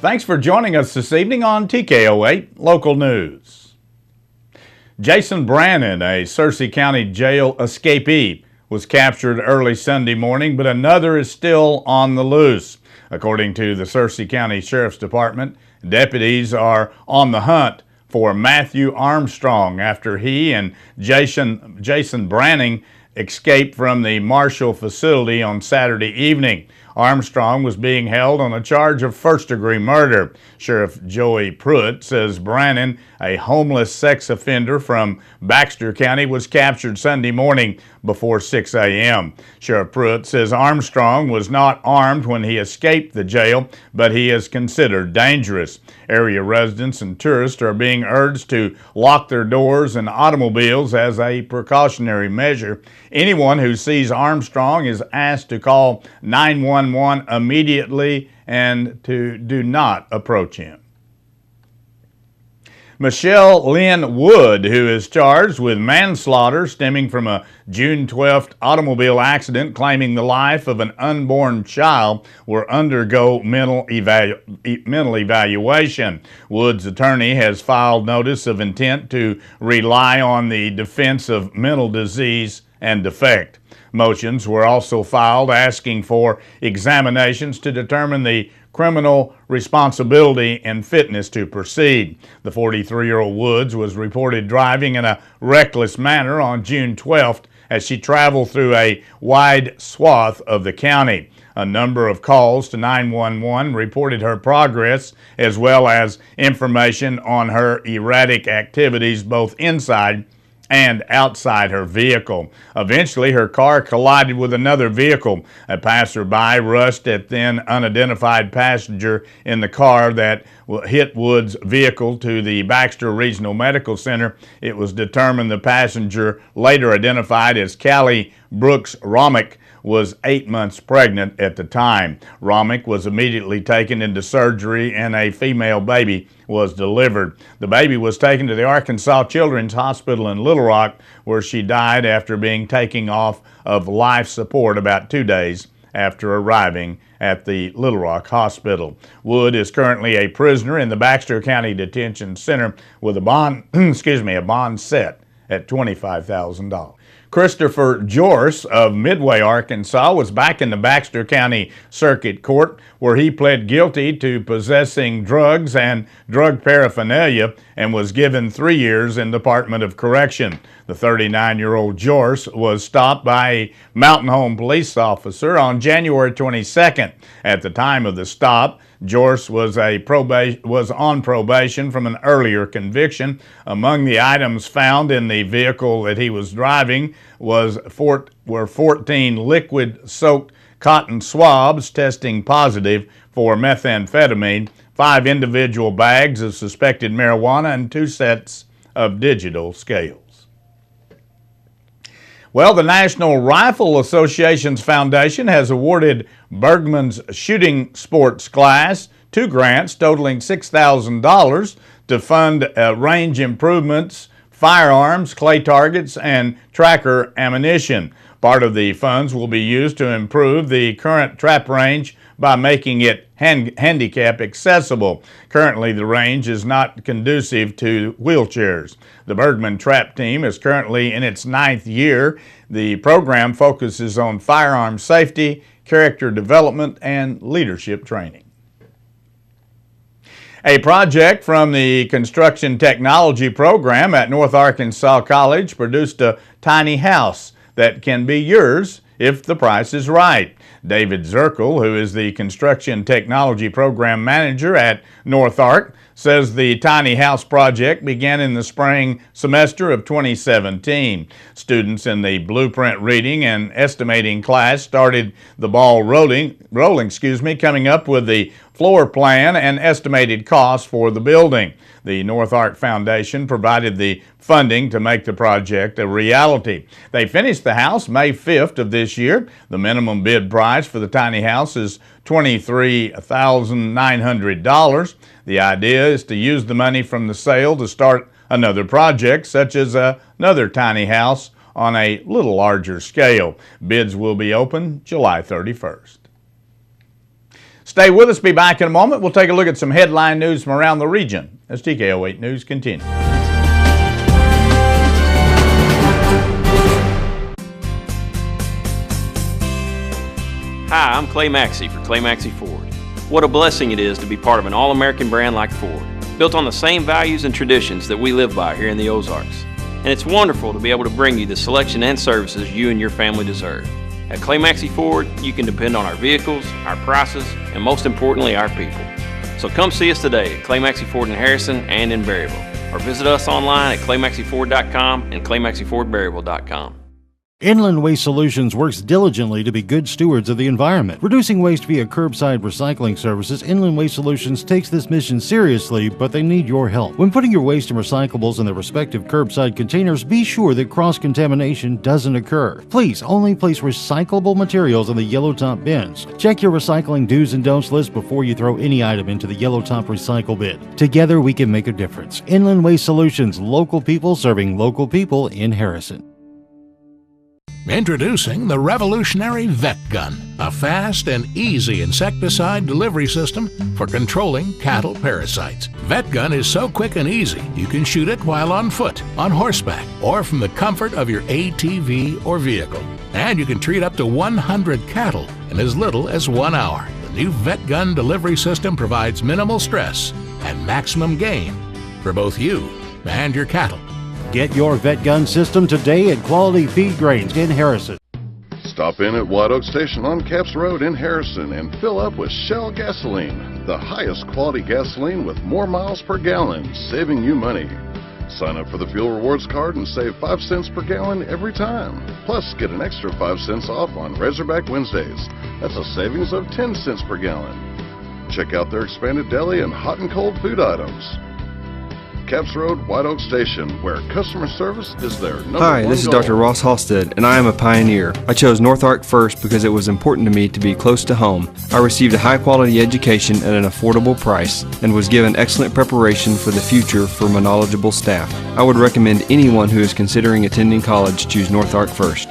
Thanks for joining us this evening on TKO 8 Local News. Jason Brannon, a Searcy County Jail escapee, was captured early Sunday morning, but another is still on the loose. According to the Searcy County Sheriff's Department, deputies are on the hunt for Matthew Armstrong after he and Jason Brannon escaped from the Marshall facility on Saturday evening. Armstrong was being held on a charge of first-degree murder. Sheriff Joey Pruitt says Brannon, a homeless sex offender from Baxter County, was captured Sunday morning before 6 a.m. Sheriff Pruitt says Armstrong was not armed when he escaped the jail, but he is considered dangerous. Area residents and tourists are being urged to lock their doors and automobiles as a precautionary measure. Anyone who sees Armstrong is asked to call 911 immediately and to do not approach him. Michelle Lynn Wood, who is charged with manslaughter stemming from a June 12th automobile accident claiming the life of an unborn child, will undergo mental evaluation. Wood's attorney has filed notice of intent to rely on the defense of mental disease and defect. Motions were also filed asking for examinations to determine the criminal responsibility and fitness to proceed. The 43-year-old Woods was reported driving in a reckless manner on June 12th as she traveled through a wide swath of the county. A number of calls to 911 reported her progress as well as information on her erratic activities both inside and outside her vehicle. Eventually, her car collided with another vehicle. A passerby rushed at then unidentified passenger in the car that hit Wood's vehicle to the Baxter Regional Medical Center. It was determined the passenger, later identified as Callie Brooks Romick, was 8 months pregnant at the time. Romick was immediately taken into surgery and a female baby was delivered. The baby was taken to the Arkansas Children's Hospital in Little Rock, where she died after being taken off of life support about 2 days after arriving at the Little Rock Hospital. Wood is currently a prisoner in the Baxter County Detention Center with a bond, a bond set at $25,000. Christopher Jorce of Midway, Arkansas, was back in the Baxter County Circuit Court, where he pled guilty to possessing drugs and drug paraphernalia and was given 3 years in Department of Correction. The 39-year-old Jorce was stopped by a Mountain Home police officer on January 22nd. At the time of the stop, Jorce was on probation from an earlier conviction. Among the items found in the vehicle that he was driving were 14 liquid-soaked cotton swabs testing positive for methamphetamine, 5 individual bags of suspected marijuana, and 2 sets of digital scales. Well, the National Rifle Association's foundation has awarded Bergman's shooting sports class 2 grants totaling $6,000 to fund range improvements, firearms, clay targets, and tracker ammunition. Part of the funds will be used to improve the current trap range by making it handicap accessible. Currently, the range is not conducive to wheelchairs. The Bergman Trap Team is currently in its 9th year. The program focuses on firearm safety, character development, and leadership training. A project from the Construction Technology program at North Arkansas College produced a tiny house that can be yours if the price is right. David Zirkle, who is the Construction Technology Program Manager at North Ark, says the tiny house project began in the spring semester of 2017. Students in the blueprint reading and estimating class started the ball rolling, coming up with the floor plan and estimated costs for the building. The North Ark Foundation provided the funding to make the project a reality. They finished the house May 5th of this year. The minimum bid price for the tiny house is $23,900. The idea is to use the money from the sale to start another project, such as another tiny house on a little larger scale. Bids will be open July 31st. Stay with us. Be back in a moment. We'll take a look at some headline news from around the region as TKO 8 News continues. Hi, I'm Clay Maxey for Clay Maxey Ford. What a blessing it is to be part of an all-American brand like Ford, built on the same values and traditions that we live by here in the Ozarks. And it's wonderful to be able to bring you the selection and services you and your family deserve. At Clay Maxey Ford, you can depend on our vehicles, our prices, and most importantly, our people. So come see us today at Clay Maxey Ford in Harrison and in Berryville, or visit us online at claymaxeyford.com and claymaxeyfordberryville.com. Inland Waste Solutions works diligently to be good stewards of the environment. Reducing waste via curbside recycling services, Inland Waste Solutions takes this mission seriously, but they need your help. When putting your waste and recyclables in their respective curbside containers, be sure that cross-contamination doesn't occur. Please only place recyclable materials in the yellow top bins. Check your recycling do's and don'ts list before you throw any item into the yellow top recycle bin. Together we can make a difference. Inland Waste Solutions, local people serving local people in Harrison. Introducing the revolutionary Vet Gun, a fast and easy insecticide delivery system for controlling cattle parasites. Vet Gun is so quick and easy, you can shoot it while on foot, on horseback, or from the comfort of your ATV or vehicle. And you can treat up to 100 cattle in as little as 1 hour. The new Vet Gun delivery system provides minimal stress and maximum gain for both you and your cattle. Get your Vet Gun system today at Quality Feed Grains in Harrison. Stop in at White Oak Station on Capps Road in Harrison and fill up with Shell gasoline, the highest quality gasoline with more miles per gallon, saving you money. Sign up for the Fuel Rewards card and save 5 cents per gallon every time. Plus, get an extra 5 cents off on Razorback Wednesdays. That's a savings of 10 cents per gallon. Check out their expanded deli and hot and cold food items. Capps Road, White Oak Station, where customer service is their number one Hi, this is goal. Dr. Ross Halstead, and I am a pioneer. I chose North Ark first because it was important to me to be close to home. I received a high-quality education at an affordable price and was given excellent preparation for the future from a knowledgeable staff. I would recommend anyone who is considering attending college choose North Ark first.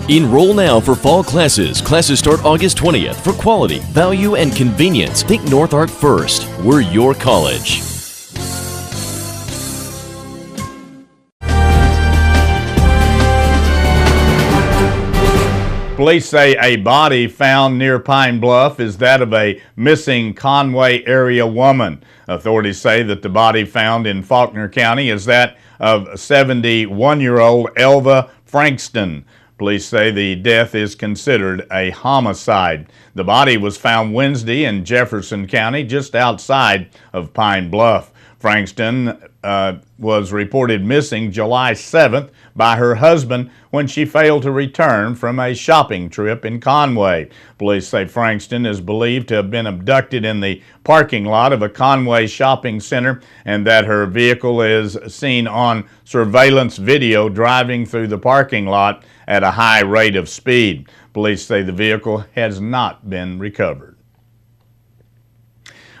Enroll now for fall classes. Classes start August 20th. For quality, value, and convenience, think North Ark first. We're your college. Police say a body found near Pine Bluff is that of a missing Conway area woman. Authorities say that the body found in Faulkner County is that of 71-year-old Elva Frankston. Police say the death is considered a homicide. The body was found Wednesday in Jefferson County, just outside of Pine Bluff. Frankston was reported missing July 7th by her husband when she failed to return from a shopping trip in Conway. Police say Frankston is believed to have been abducted in the parking lot of a Conway shopping center and that her vehicle is seen on surveillance video driving through the parking lot at a high rate of speed. Police say the vehicle has not been recovered.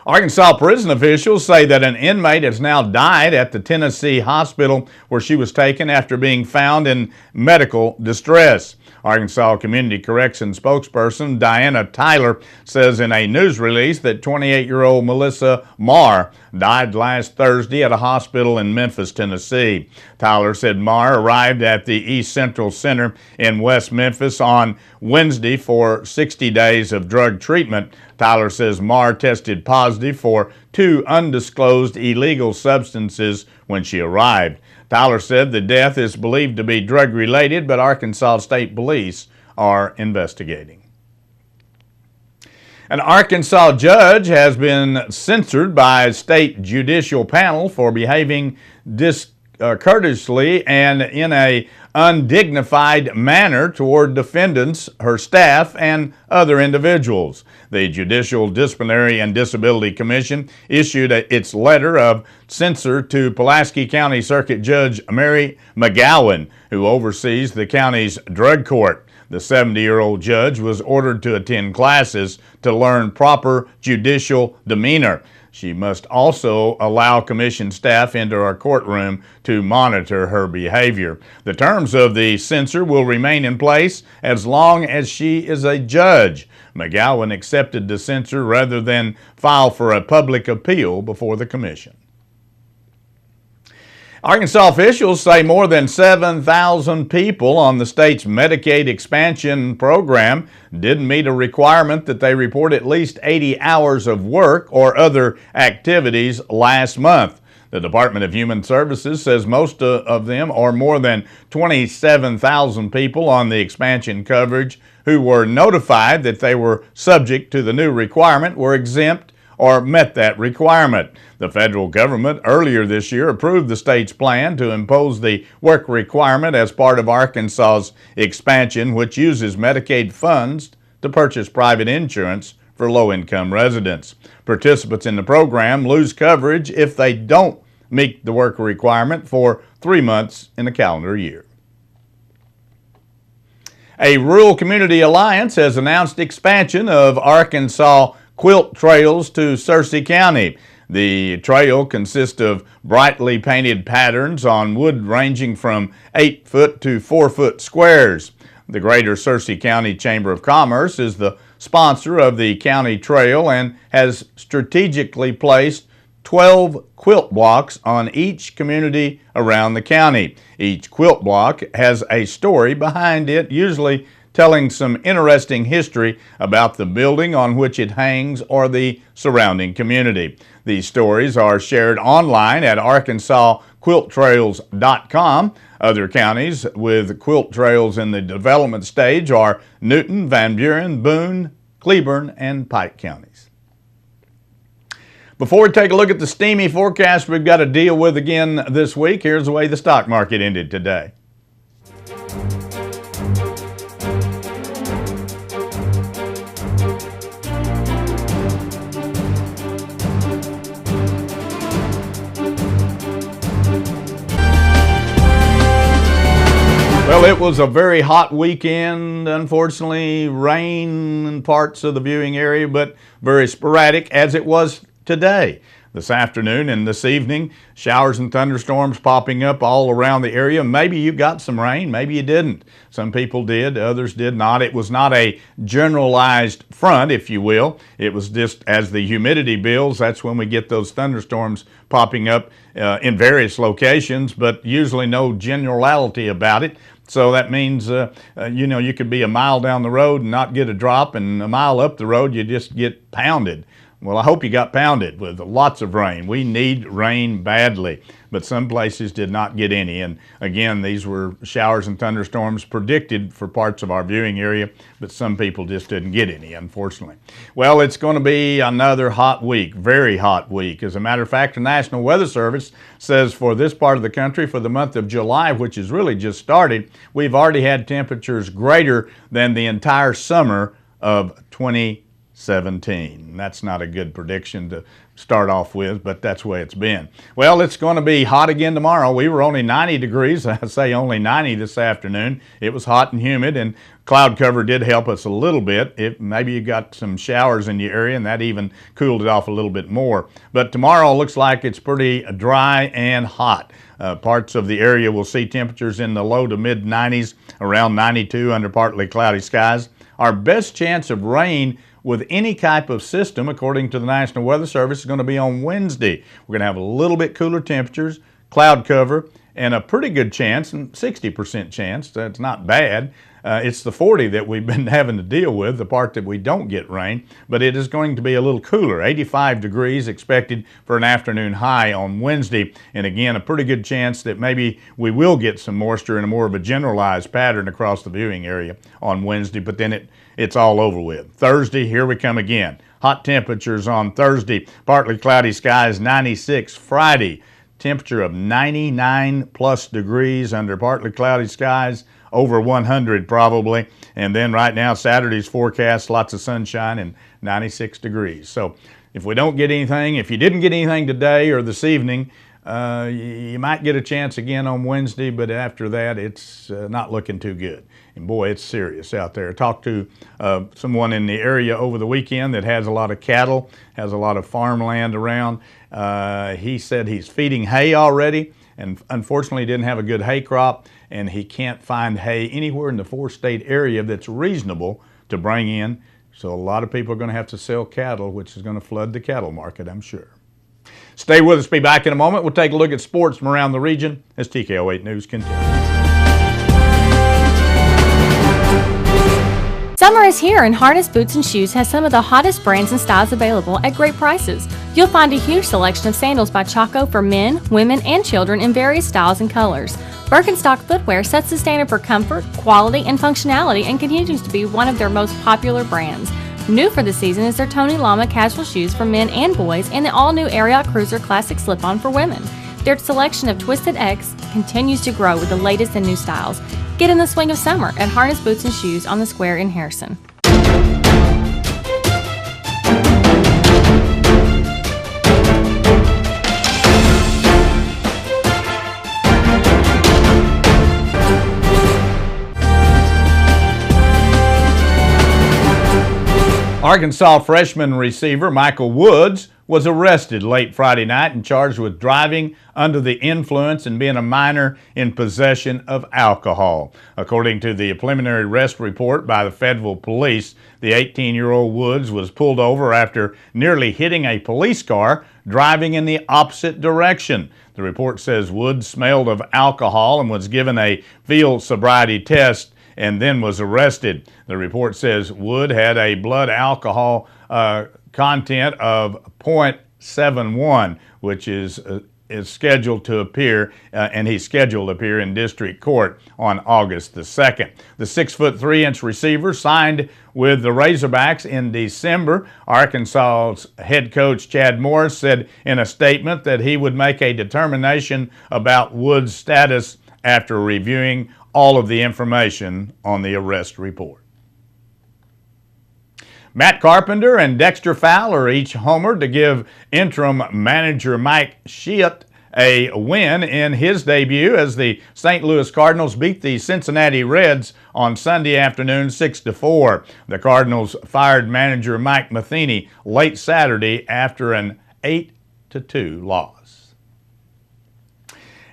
Arkansas prison officials say that an inmate has now died at the Tennessee hospital where she was taken after being found in medical distress. Arkansas Community Corrections spokesperson Diana Tyler says in a news release that 28-year-old Melissa Marr died last Thursday at a hospital in Memphis, Tennessee. Tyler said Marr arrived at the East Central Center in West Memphis on Wednesday for 60 days of drug treatment. Tyler says Marr tested positive for 2 undisclosed illegal substances when she arrived. Tyler said the death is believed to be drug-related, but Arkansas State Police are investigating. An Arkansas judge has been censured by a state judicial panel for behaving discourteously and in an undignified manner toward defendants, her staff, and other individuals. The Judicial Disciplinary and Disability Commission issued its letter of censure to Pulaski County Circuit Judge Mary McGowan, who oversees the county's drug court. The 70-year-old judge was ordered to attend classes to learn proper judicial demeanor. She must also allow commission staff into our courtroom to monitor her behavior. The terms of the censure will remain in place as long as she is a judge. McGowan accepted the censure rather than file for a public appeal before the commission. Arkansas officials say more than 7,000 people on the state's Medicaid expansion program didn't meet a requirement that they report at least 80 hours of work or other activities last month. The Department of Human Services says most of them, or more than 27,000 people on the expansion coverage who were notified that they were subject to the new requirement, were exempt or met that requirement. The federal government earlier this year approved the state's plan to impose the work requirement as part of Arkansas's expansion, which uses Medicaid funds to purchase private insurance for low-income residents. Participants in the program lose coverage if they don't meet the work requirement for 3 months in a calendar year. A Rural Community Alliance has announced expansion of Arkansas quilt trails to Searcy County. The trail consists of brightly painted patterns on wood ranging from 8-foot to 4-foot squares. The Greater Searcy County Chamber of Commerce is the sponsor of the county trail and has strategically placed 12 quilt blocks on each community around the county. Each quilt block has a story behind it, usually telling some interesting history about the building on which it hangs or the surrounding community. These stories are shared online at arkansasquilttrails.com. Other counties with quilt trails in the development stage are Newton, Van Buren, Boone, Cleburne, and Pike counties. Before we take a look at the steamy forecast we've got to deal with again this week, here's the way the stock market ended today. Well, it was a very hot weekend, unfortunately, rain in parts of the viewing area, but very sporadic as it was today. This afternoon and this evening, showers and thunderstorms popping up all around the area. Maybe you got some rain, maybe you didn't. Some people did, others did not. It was not a generalized front, if you will. It was just as the humidity builds, that's when we get those thunderstorms popping up in various locations, but usually no generality about it. So that means, you could be a mile down the road and not get a drop, and a mile up the road you just get pounded. Well, I hope you got pounded with lots of rain. We need rain badly, but some places did not get any. And again, these were showers and thunderstorms predicted for parts of our viewing area, but some people just didn't get any, unfortunately. Well, it's going to be another hot week, very hot week. As a matter of fact, the National Weather Service says for this part of the country, for the month of July, which has really just started, we've already had temperatures greater than the entire summer of 2017. That's not a good prediction to start off with, but that's the way it's been. Well, it's going to be hot again tomorrow. We were only 90 degrees. I say only 90 this afternoon. It was hot and humid, and cloud cover did help us a little bit. Maybe you got some showers in the area, and that even cooled it off a little bit more. But tomorrow looks like it's pretty dry and hot. Parts of the area will see temperatures in the low to mid 90s, around 92 under partly cloudy skies. Our best chance of rain with any type of system, according to the National Weather Service, is going to be on Wednesday. We're going to have a little bit cooler temperatures, cloud cover, and a pretty good chance, and 60% chance, that's not bad. It's the 40 that we've been having to deal with, the part that we don't get rain, but it is going to be a little cooler. 85 degrees expected for an afternoon high on Wednesday, and again, a pretty good chance that maybe we will get some moisture in a more of a generalized pattern across the viewing area on Wednesday, but then it's all over with. Thursday, here we come again. Hot temperatures on Thursday, partly cloudy skies, 96. Friday, temperature of 99 plus degrees under partly cloudy skies, over 100 probably. And then right now, Saturday's forecast, lots of sunshine and 96 degrees. So if we don't get anything, if you didn't get anything today or this evening, You might get a chance again on Wednesday, but after that, it's not looking too good. And boy, it's serious out there. I talked to someone in the area over the weekend that has a lot of cattle, has a lot of farmland around. He said he's feeding hay already, and unfortunately didn't have a good hay crop, and he can't find hay anywhere in the 4-state area that's reasonable to bring in. So a lot of people are going to have to sell cattle, which is going to flood the cattle market, I'm sure. Stay with us. Be back in a moment. We'll take a look at sports from around the region as TKO 8 News continues. Summer is here, and Harness Boots and Shoes has some of the hottest brands and styles available at great prices. You'll find a huge selection of sandals by Chaco for men, women, and children in various styles and colors. Birkenstock footwear sets the standard for comfort, quality, and functionality and continues to be one of their most popular brands. New for the season is their Tony Lama casual shoes for men and boys and the all-new Ariat Cruiser Classic slip-on for women. Their selection of Twisted X continues to grow with the latest and new styles. Get in the swing of summer at Harness Boots and Shoes on the Square in Harrison. Arkansas freshman receiver Michael Woods was arrested late Friday night and charged with driving under the influence and being a minor in possession of alcohol. According to the preliminary arrest report by the federal police, the 18-year-old Woods was pulled over after nearly hitting a police car driving in the opposite direction. The report says Woods smelled of alcohol and was given a field sobriety test and then was arrested. The report says Wood had a blood alcohol content of 0.71, which is scheduled to appear, and he's scheduled to appear in district court on August the 2nd. The 6'3" receiver signed with the Razorbacks in December. Arkansas's head coach Chad Morris said in a statement that he would make a determination about Wood's status after reviewing all of the information on the arrest report. Matt Carpenter and Dexter Fowler each homered to give interim manager Mike Sheet a win in his debut as the St. Louis Cardinals beat the Cincinnati Reds on Sunday afternoon 6-4. The Cardinals fired manager Mike Matheny late Saturday after an 8-2 loss.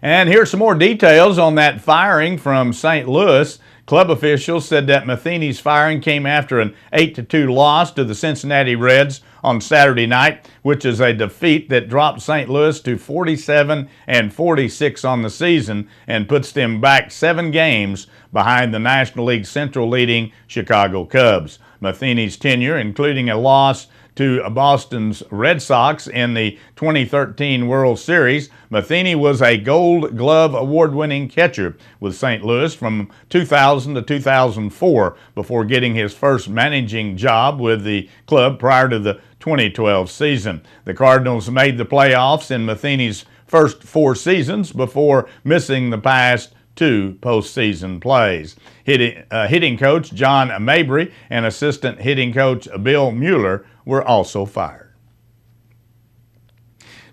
And here's some more details on that firing from St. Louis. Club officials said that Matheny's firing came after an 8-2 loss to the Cincinnati Reds on Saturday night, which is a defeat that dropped St. Louis to 47-46 on the season and puts them back 7 games behind the National League Central leading Chicago Cubs. Matheny's tenure, including a loss to Boston's Red Sox in the 2013 World Series. Matheny was a Gold Glove award-winning catcher with St. Louis from 2000 to 2004 before getting his first managing job with the club prior to the 2012 season. The Cardinals made the playoffs in Matheny's first 4 seasons before missing the past 2 postseason plays. Hitting coach John Mabry and assistant hitting coach Bill Mueller were also fired.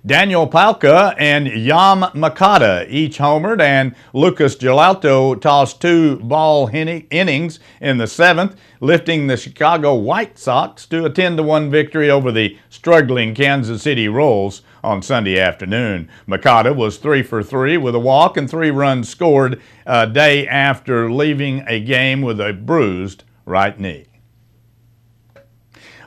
Daniel Palka and Yam Makata each homered, and Lucas Giolito tossed 2 ball innings in the 7th, lifting the Chicago White Sox to a 10-1 victory over the struggling Kansas City Royals on Sunday afternoon. Makata was 3 for 3 with a walk and 3 runs scored a day after leaving a game with a bruised right knee.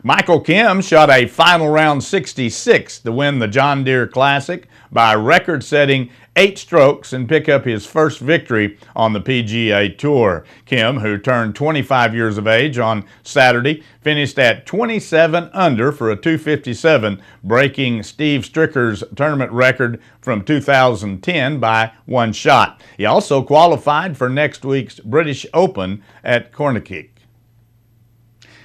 Michael Kim shot a final round 66 to win the John Deere Classic by record-setting 8 strokes and pick up his first victory on the PGA Tour. Kim, who turned 25 years of age on Saturday, finished at 27 under for a 257, breaking Steve Stricker's tournament record from 2010 by 1 shot. He also qualified for next week's British Open at Cornick.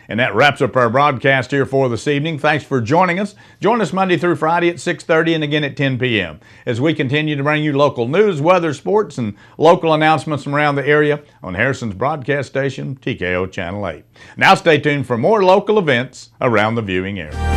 And that wraps up our broadcast here for this evening. Thanks for joining us. Join us Monday through Friday at 6:30 and again at 10 p.m. as we continue to bring you local news, weather, sports, and local announcements from around the area on Harrison's broadcast station, TKO Channel 8. Now stay tuned for more local events around the viewing area.